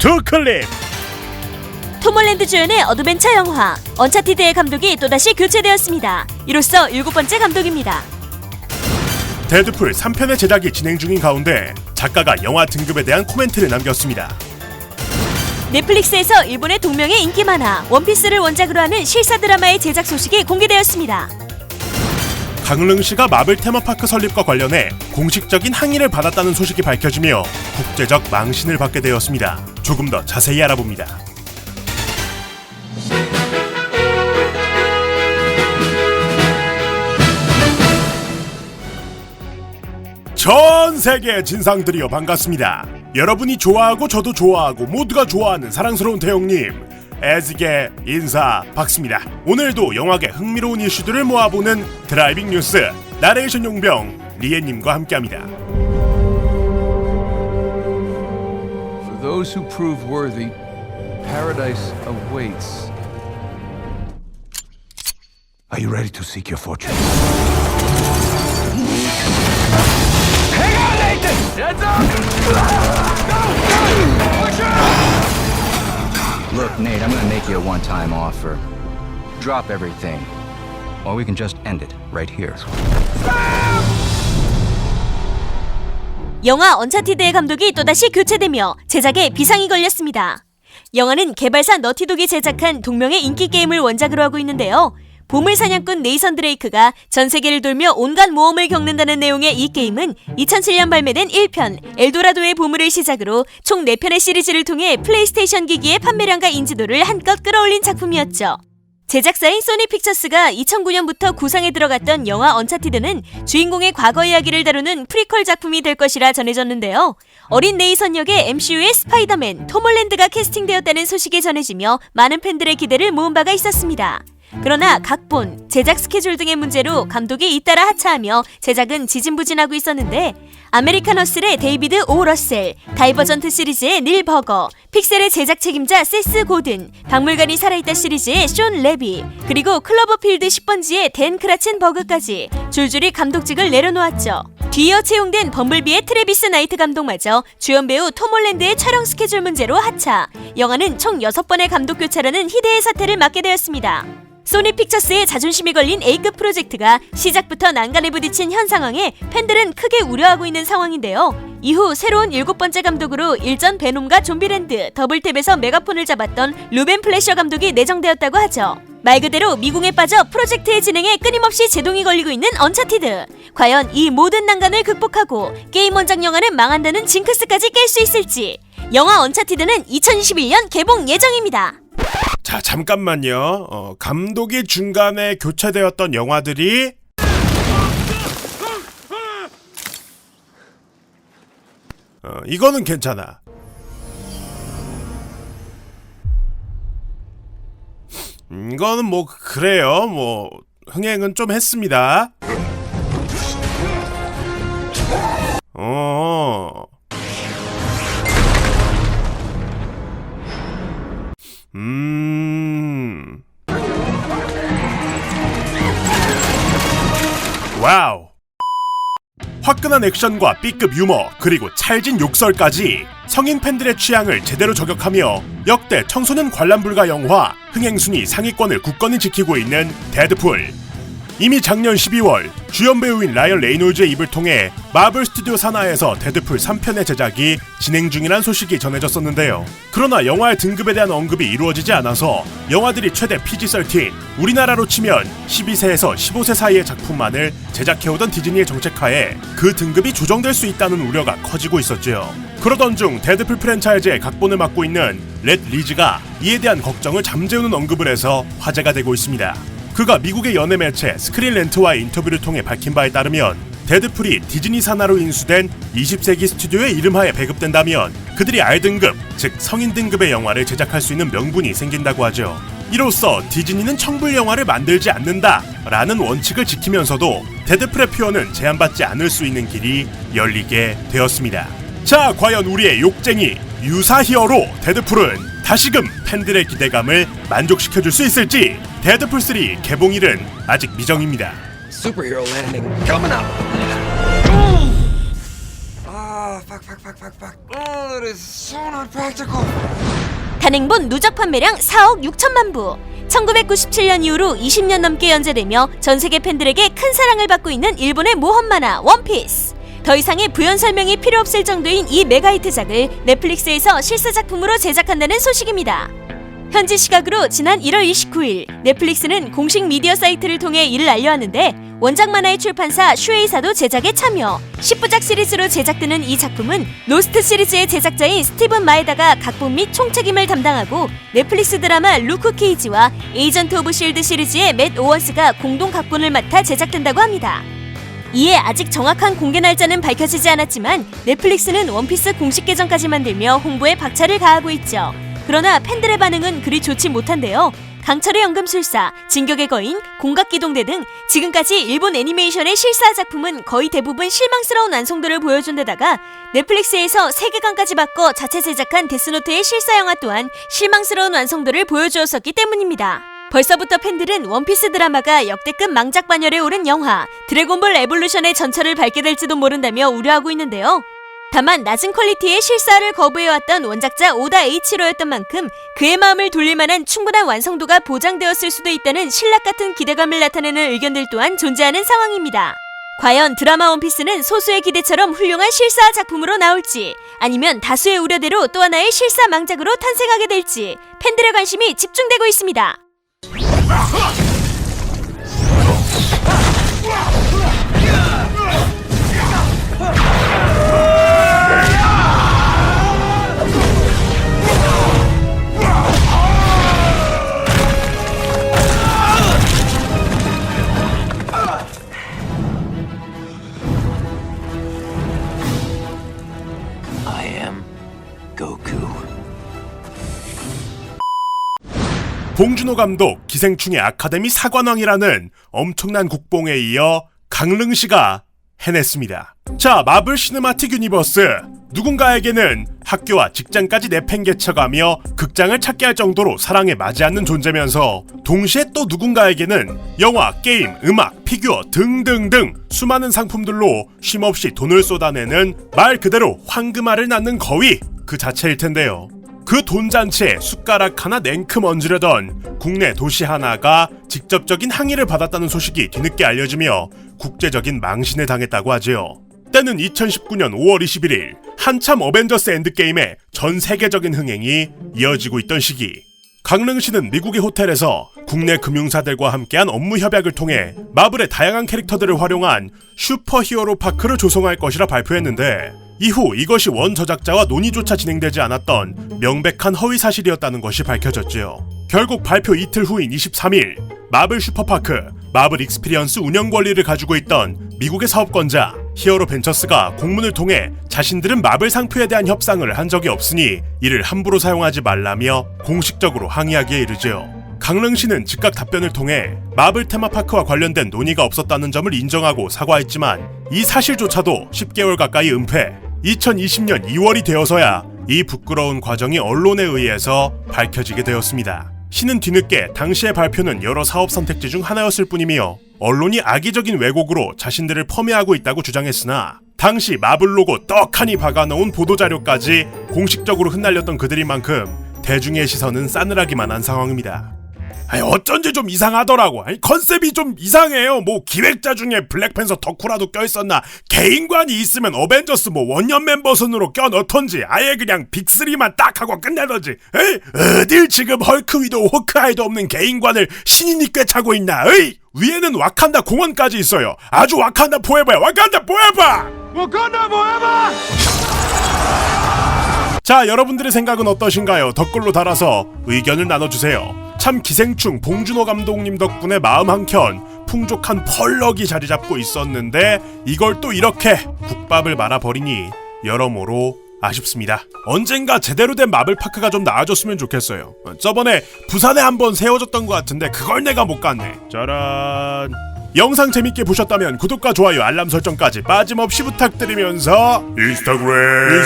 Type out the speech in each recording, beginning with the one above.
투클립. 톰 홀랜드 주연의 어드벤처 영화 언차티드의 감독이 또다시 교체되었습니다. 이로써 7번째 감독입니다. 데드풀 3편의 제작이 진행 중인 가운데 작가가 영화 등급에 대한 코멘트를 남겼습니다. 넷플릭스에서 일본의 동명의 인기 만화 원피스를 원작으로 하는 실사 드라마의 제작 소식이 공개되었습니다. 강릉시가 마블 테마파크 설립과 관련해 공식적인 항의를 받았다는 소식이 밝혀지며 국제적 망신을 받게 되었습니다. 조금 더 자세히 알아봅니다. 전 세계 진상들이여 반갑습니다. 여러분이 좋아하고 저도 좋아하고 모두가 좋아하는 사랑스러운 태용님, 애지게 인사 박습니다. 오늘도 영화계 흥미로운 이슈들을 모아보는 드라이빙 뉴스 나레이션 용병 리에님과 함께합니다. For those who prove worthy, paradise awaits. Are you ready to seek your fortune? Hang on, Nathan! Heads up! Go! Push Look, Nate, I'm gonna make you a one-time offer. Drop everything. Or we can just end it right here. 영화 언차티드의 감독이 또다시 교체되며 제작에 비상이 걸렸습니다. 영화는 개발사 너티독이 제작한 동명의 인기 게임을 원작으로 하고 있는데요. 보물 사냥꾼 네이선 드레이크가 전 세계를 돌며 온갖 모험을 겪는다는 내용의 이 게임은 2007년 발매된 1편 엘도라도의 보물을 시작으로 총 4편의 시리즈를 통해 플레이스테이션 기기의 판매량과 인지도를 한껏 끌어올린 작품이었죠. 제작사인 소니픽처스가 2009년부터 구상에 들어갔던 영화 언차티드는 주인공의 과거 이야기를 다루는 프리퀄 작품이 될 것이라 전해졌는데요. 어린 네이선 역의 MCU의 스파이더맨 톰 홀랜드가 캐스팅되었다는 소식이 전해지며 많은 팬들의 기대를 모은 바가 있었습니다. 그러나 각본, 제작 스케줄 등의 문제로 감독이 잇따라 하차하며 제작은 지진부진하고 있었는데 아메리칸 허슬의 데이비드 오 러셀, 다이버전트 시리즈의 닐 버거, 픽셀의 제작 책임자 세스 고든, 박물관이 살아있다 시리즈의 숀 레비, 그리고 클로버필드 10번지의 댄 크라첸 버그까지 줄줄이 감독직을 내려놓았죠. 뒤이어 채용된 범블비의 트래비스 나이트 감독마저 주연 배우 톰 홀랜드의 촬영 스케줄 문제로 하차, 영화는 총 6번의 감독 교체라는 희대의 사태를 맞게 되었습니다. 소니 픽처스의 자존심이 걸린 A급 프로젝트가 시작부터 난간에 부딪힌 현 상황에 팬들은 크게 우려하고 있는 상황인데요. 이후 새로운 7번째 감독으로 일전 베놈과 좀비랜드, 더블탭에서 메가폰을 잡았던 루벤 플래셔 감독이 내정되었다고 하죠. 말 그대로 미궁에 빠져 프로젝트의 진행에 끊임없이 제동이 걸리고 있는 언차티드. 과연 이 모든 난간을 극복하고 게임 원작 영화는 망한다는 징크스까지 깰 수 있을지. 영화 언차티드는 2021년 개봉 예정입니다. 자, 잠깐만요. 감독이 중간에 교체되었던 영화들이 이거는 괜찮아. 이거는 뭐 그래요. 뭐 흥행은 좀 했습니다. 와우. 화끈한 액션과 B급 유머 그리고 찰진 욕설까지 성인 팬들의 취향을 제대로 저격하며 역대 청소년 관람 불가 영화 흥행순위 상위권을 굳건히 지키고 있는 데드풀. 이미 작년 12월 주연 배우인 라이언 레이놀즈의 입을 통해 마블 스튜디오 산하에서 데드풀 3편의 제작이 진행 중이란 소식이 전해졌었는데요. 그러나 영화의 등급에 대한 언급이 이루어지지 않아서 영화들이 최대 PG-13, 우리나라로 치면 12세에서 15세 사이의 작품만을 제작해오던 디즈니의 정책하에 그 등급이 조정될 수 있다는 우려가 커지고 있었죠. 그러던 중 데드풀 프랜차이즈의 각본을 맡고 있는 렛 리즈가 이에 대한 걱정을 잠재우는 언급을 해서 화제가 되고 있습니다. 그가 미국의 연예 매체 스크린 렌트와의 인터뷰를 통해 밝힌 바에 따르면 데드풀이 디즈니 산하로 인수된 20세기 스튜디오의 이름하에 배급된다면 그들이 R등급, 즉 성인 등급의 영화를 제작할 수 있는 명분이 생긴다고 하죠. 이로써 디즈니는 청불 영화를 만들지 않는다라는 원칙을 지키면서도 데드풀의 표현은 제한받지 않을 수 있는 길이 열리게 되었습니다. 자, 과연 우리의 욕쟁이 유사 히어로 데드풀은 다시금 팬들의 기대감을 만족시켜줄 수 있을지. 데드풀 3 개봉일은 아직 미정입니다. Superhero landing coming up. Oh, it is so not practical. 단행본 누적 판매량 4억 6천만 부. 1997년 이후로 20년 넘게 연재되며 전 세계 팬들에게 큰 사랑을 받고 있는 일본의 모험 만화 원피스. 더 이상의 부연 설명이 필요 없을 정도인 이 메가히트작을 넷플릭스에서 실사 작품으로 제작한다는 소식입니다. 현지 시각으로 지난 1월 29일 넷플릭스는 공식 미디어 사이트를 통해 이를 알려왔는데 원작 만화의 출판사 슈에이사도 제작에 참여. 10부작 시리즈로 제작되는 이 작품은 로스트 시리즈의 제작자인 스티븐 마에다가 각본 및 총책임을 담당하고 넷플릭스 드라마 루크 케이지와 에이전트 오브 실드 시리즈의 맷 오원스가 공동 각본을 맡아 제작된다고 합니다. 이에 아직 정확한 공개 날짜는 밝혀지지 않았지만 넷플릭스는 원피스 공식 계정까지 만들며 홍보에 박차를 가하고 있죠. 그러나 팬들의 반응은 그리 좋지 못한데요. 강철의 연금술사, 진격의 거인, 공각기동대 등 지금까지 일본 애니메이션의 실사 작품은 거의 대부분 실망스러운 완성도를 보여준 데다가 넷플릭스에서 세계관까지 바꿔 자체 제작한 데스노트의 실사 영화 또한 실망스러운 완성도를 보여주었었기 때문입니다. 벌써부터 팬들은 원피스 드라마가 역대급 망작 반열에 오른 영화 드래곤볼 에볼루션의 전철을 밟게 될지도 모른다며 우려하고 있는데요. 다만 낮은 퀄리티의 실사를 거부해왔던 원작자 오다 에이치로였던 만큼 그의 마음을 돌릴 만한 충분한 완성도가 보장되었을 수도 있다는 신락 같은 기대감을 나타내는 의견들 또한 존재하는 상황입니다. 과연 드라마 원피스는 소수의 기대처럼 훌륭한 실사 작품으로 나올지 아니면 다수의 우려대로 또 하나의 실사 망작으로 탄생하게 될지 팬들의 관심이 집중되고 있습니다. I am Goku. 봉준호 감독 기생충의 아카데미 사관왕이라는 엄청난 국뽕에 이어 강릉시가 해냈습니다. 자, 마블 시네마틱 유니버스. 누군가에게는 학교와 직장까지 내팽개쳐가며 극장을 찾게 할 정도로 사랑에 맞지 않는 존재면서 동시에 또 누군가에게는 영화, 게임, 음악, 피규어 등등등 수많은 상품들로 쉼없이 돈을 쏟아내는 말 그대로 황금알을 낳는 거위 그 자체일 텐데요. 그 돈잔치에 숟가락 하나 냉큼 얹으려던 국내 도시 하나가 직접적인 항의를 받았다는 소식이 뒤늦게 알려지며 국제적인 망신에 당했다고 하지요. 때는 2019년 5월 21일 한참 어벤져스 엔드게임의 전 세계적인 흥행이 이어지고 있던 시기, 강릉시는 미국의 호텔에서 국내 금융사들과 함께한 업무 협약을 통해 마블의 다양한 캐릭터들을 활용한 슈퍼히어로 파크를 조성할 것이라 발표했는데 이후 이것이 원 저작자와 논의조차 진행되지 않았던 명백한 허위 사실이었다는 것이 밝혀졌지요. 결국 발표 이틀 후인 23일 마블 슈퍼파크, 마블 익스피리언스 운영 권리를 가지고 있던 미국의 사업권자 히어로 벤처스가 공문을 통해 자신들은 마블 상표에 대한 협상을 한 적이 없으니 이를 함부로 사용하지 말라며 공식적으로 항의하기에 이르지요. 강릉시는 즉각 답변을 통해 마블 테마파크와 관련된 논의가 없었다는 점을 인정하고 사과했지만 이 사실조차도 10개월 가까이 은폐, 2020년 2월이 되어서야 이 부끄러운 과정이 언론에 의해서 밝혀지게 되었습니다. 시는 뒤늦게 당시의 발표는 여러 사업 선택지 중 하나였을 뿐이며 언론이 악의적인 왜곡으로 자신들을 폄훼하고 있다고 주장했으나 당시 마블 로고 떡하니 박아놓은 보도자료까지 공식적으로 흩날렸던 그들인 만큼 대중의 시선은 싸늘하기만 한 상황입니다. 아니 어쩐지 좀 이상하더라고. 아니 컨셉이 좀 이상해요. 뭐 기획자 중에 블랙팬서 덕후라도 껴있었나, 개인관이 있으면 어벤져스 뭐 원년 멤버 순으로 껴넣던지 아예 그냥 빅3만 딱 하고 끝내던지. 에이? 어딜 지금 헐크 위도 호크아이도 없는 개인관을 신인이 꿰차고 있나. 에이? 위에는 와칸다 공원까지 있어요. 아주 와칸다 포에버야. 와칸다 포에버. Wakanda forever! 자, 여러분들의 생각은 어떠신가요? 댓글로 달아서 의견을 나눠주세요. 참 기생충 봉준호 감독님 덕분에 마음 한켠 풍족한 펄럭이 자리 잡고 있었는데 이걸 또 이렇게 국밥을 말아버리니 여러모로 아쉽습니다. 언젠가 제대로 된 마블파크가 좀 나와줬으면 좋겠어요. 저번에 부산에 한번 세워졌던 것 같은데 그걸 내가 못 갔네. 짜란. 영상 재밌게 보셨다면 구독과 좋아요, 알람 설정까지 빠짐없이 부탁드리면서 인스타그램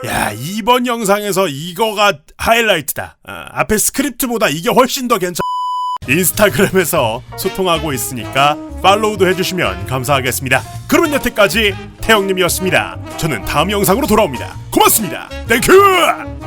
야, 이번 영상에서 이거가 하이라이트다. 앞에 스크립트보다 이게 훨씬 더 괜찮. 인스타그램에서 소통하고 있으니까 팔로우도 해주시면 감사하겠습니다. 그러면 여태까지 태영님이었습니다. 저는 다음 영상으로 돌아옵니다. 고맙습니다. 땡큐!